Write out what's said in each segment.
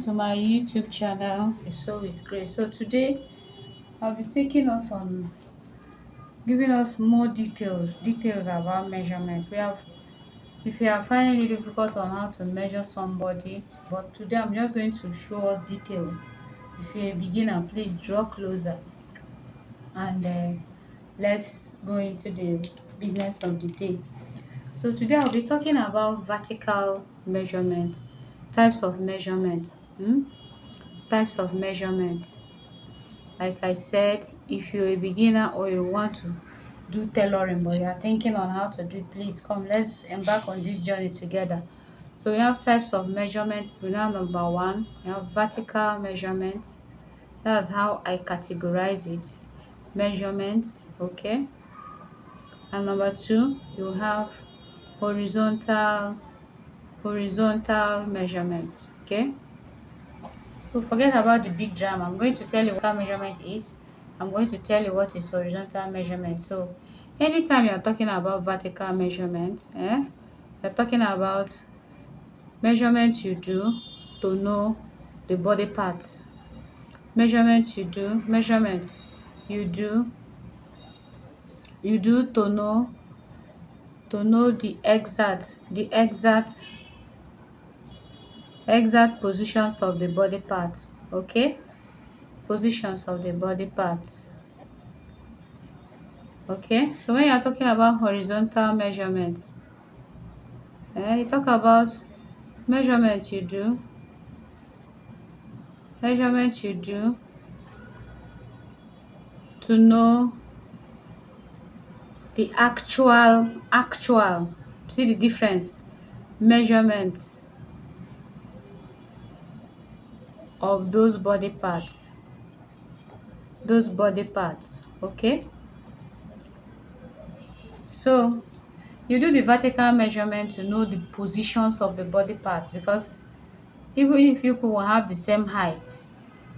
to my YouTube channel. It's So with Grace. So today I'll be taking us on giving us more details about measurement. We have If you are finding it difficult on how to measure somebody, but today I'm just going to show us detail. If you're a beginner, please draw closer and let's go into the business of the day. So today I'll be talking about vertical measurements, types of measurements. Types of measurements. Like I said, if you're a beginner or you want to do tailoring but you are thinking on how to do it, please come, let's embark on this journey together. So we have types of measurements. We know number one, you have vertical measurements. That's how I categorize it. Measurements, okay. And number two, you have horizontal measurements, okay. So forget about the big drama. I'm going to tell you what measurement is. I'm going to tell you what is horizontal measurement. So anytime you're talking about vertical measurement, you're talking about measurements you do to know the body parts. Measurements you do to know the exact positions of the body parts. Okay, positions of the body parts. Okay, so when you're talking about horizontal measurements, you talk about measurements you do to know the actual see the difference, measurements of those body parts. Okay, so you do the vertical measurement to know the positions of the body parts, because even if you people will have the same height,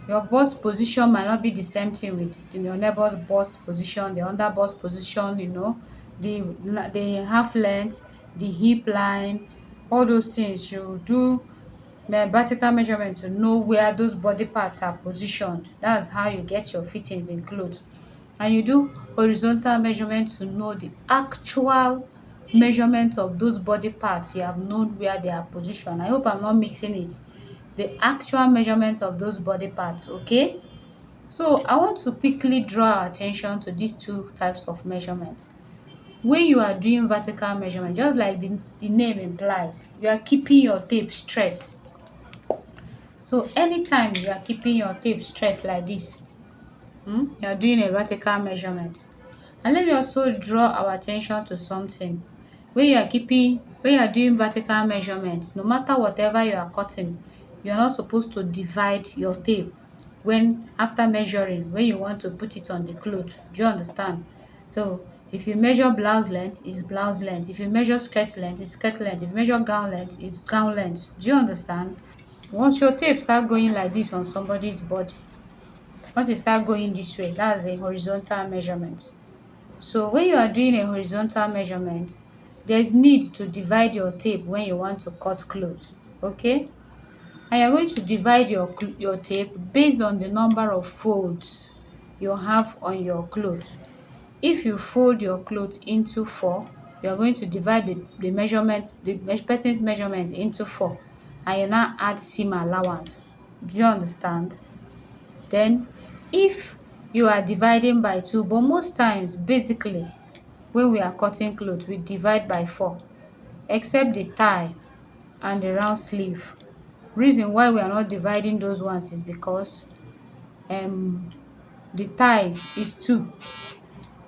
your bust position might not be the same thing with your neighbor's bust position, the under bust position, the half length, the hip line, all those things. You do vertical measurement to know where those body parts are positioned. That's how you get your fittings in clothes. And you do horizontal measurement to know the actual measurement of those body parts. You have known where they are positioned. I hope I'm not mixing it. The actual measurement of those body parts. Okay, so I want to quickly draw our attention to these two types of measurements. When you are doing vertical measurement, just like the name implies, you are keeping your tape straight. So anytime you are keeping your tape straight like this, you are doing a vertical measurement. And let me also draw our attention to something. When you are doing vertical measurement, no matter whatever you are cutting, you are not supposed to divide your tape when after measuring, when you want to put it on the cloth. Do you understand? So if you measure blouse length, it's blouse length. If you measure skirt length, it's skirt length. If you measure gown length, it's gown length. Do you understand? Once your tape start going like this on somebody's body, once it start going this way, that's a horizontal measurement. So when you are doing a horizontal measurement, there's need to divide your tape when you want to cut clothes. Okay, and you're going to divide your tape based on the number of folds you have on your clothes. If you fold your clothes into 4, you are going to divide the person's measurement into 4, and you now add seam allowance. Do you understand? Then if you are dividing by 2, but most times basically when we are cutting cloth, we divide by 4, except the tie and the round sleeve. Reason why we are not dividing those ones is because the tie is 2,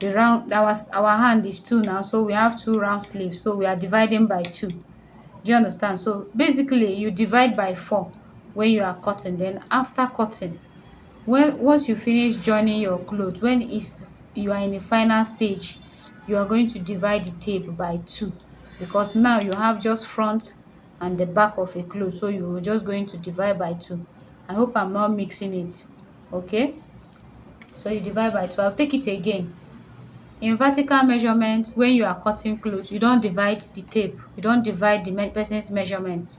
the round our hand is 2 now, so we have 2 round sleeves, so we are dividing by 2. Do you understand? So basically you divide by 4 when you are cutting. Then after cutting, once you finish joining your cloth, when you are in the final stage, you are going to divide the tape by 2, because now you have just front and the back of a cloth, so you are just going to divide by 2. I hope I'm not mixing it. Okay, so you divide by 2. I'll take it again. In vertical measurement, when you are cutting clothes, you don't divide the tape, you don't divide the person's measurement.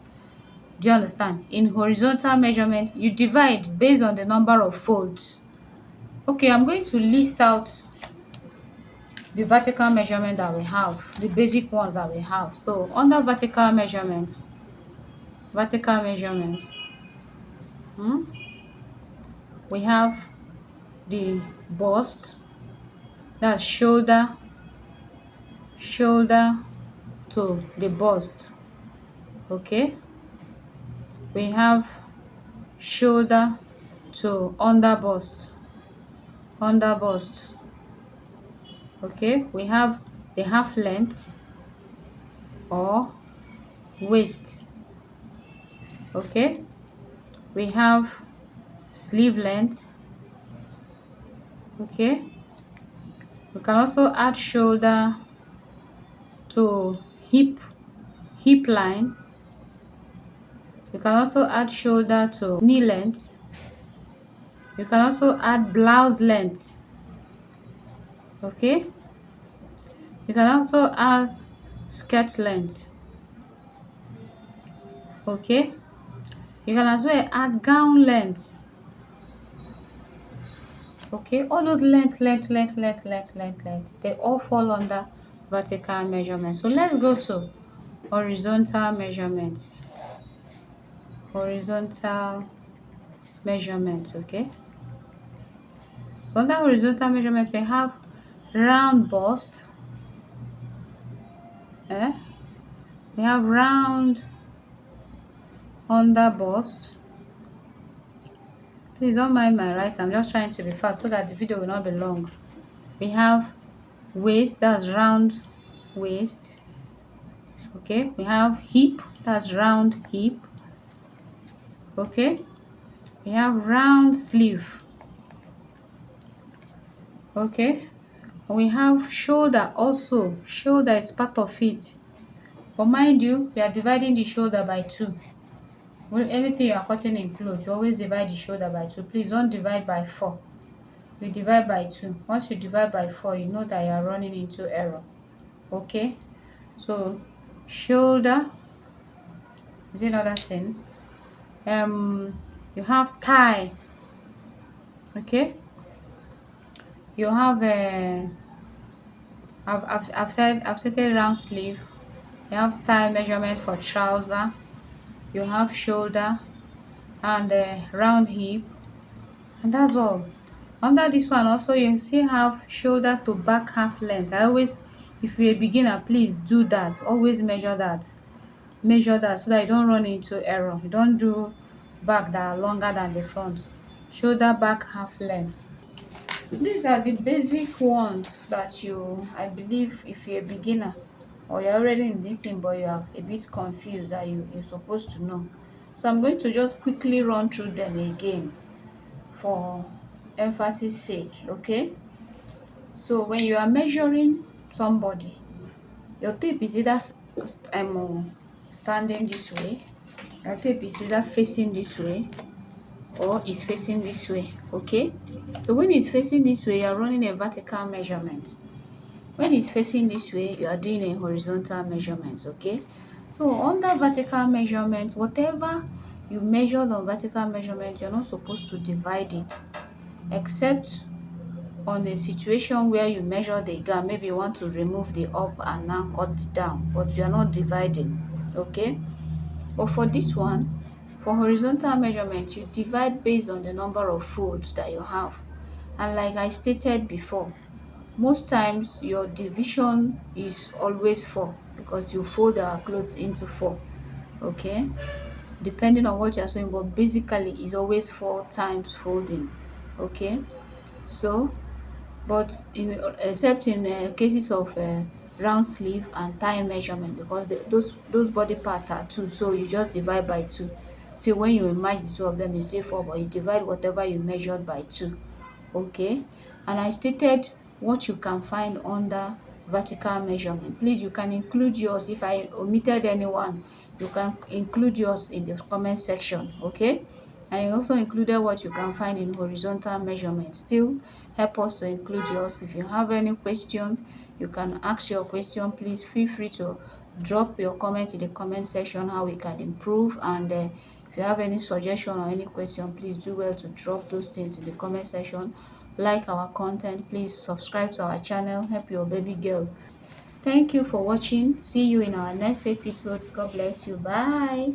Do you understand? In horizontal measurement, you divide based on the number of folds. Okay, I'm going to list out the vertical measurement that we have, the basic ones that we have. So under vertical measurements, hmm, we have the bust, that's shoulder to the bust. Okay, we have shoulder to under bust. Okay, we have the half length or waist. Okay, we have sleeve length. Okay, we can also add shoulder to hip line. You can also add shoulder to knee length. You can also add blouse length. Okay, you can also add skirt length. Okay, you can as well add gown length. Okay, all those length, they all fall under vertical measurement. So let's go to horizontal measurement. Okay, so under horizontal measurement we have round bust, we have round under bust. Please don't mind my right, I'm just trying to be fast so that the video will not be long. We have waist, that's round waist. Okay, we have hip, that's round hip. Okay, we have round sleeve. Okay, we have shoulder also. Shoulder is part of it, but mind you, we are dividing the shoulder by 2. When anything you are cutting in clothes, you always divide the shoulder by 2. Please don't divide by 4. You divide by 2. Once you divide by 4, you know that you are running into error. Okay, so shoulder is another thing. You have thigh. Okay, you have I've stated round sleeve. You have thigh measurement for trouser. You have shoulder and round hip, and that's all. Under this one also, you still have shoulder to back half length. I always, if you're a beginner, please do that. Always measure that so that you don't run into error. You don't do back that are longer than the front. Shoulder back half length. These are the basic ones that I believe, if you're a beginner or you're already in this thing but you are a bit confused, that you're supposed to know. So I'm going to just quickly run through them again for emphasis sake. Okay, so when you are measuring somebody, your tape is either standing this way, your tape is either facing this way or is facing this way. Okay, so when it's facing this way, you are running a vertical measurement. When it's facing this way, you are doing a horizontal measurement. Okay, so under vertical measurement, whatever you measured on vertical measurement, you're not supposed to divide it, except on a situation where you measure the gap. Maybe you want to remove the up and now cut it down, but you are not dividing. Okay, but for this one, for horizontal measurement, you divide based on the number of folds that you have. And like I stated before, most times your division is always 4, because you fold our clothes into 4. Okay, depending on what you're sewing, but basically it's always 4 times folding. Okay, so but except in cases of round sleeve and thigh measurement, because those body parts are 2, so you just divide by 2. So when you merge the 2 of them, it's still 4, but you divide whatever you measured by 2. Okay, and I stated what you can find under vertical measurement. Please, you can include yours. If I omitted anyone, you can include yours in the comment section. Okay, I also included what you can find in horizontal measurement. Still help us to include yours. If you have any question, you can ask your question. Please feel free to drop your comment in the comment section how we can improve. And if you have any suggestion or any question, please do well to drop those things in the comment section. Like our content, please subscribe to our channel, help your baby girl. Thank you for watching. See you in our next episode. God bless you. Bye.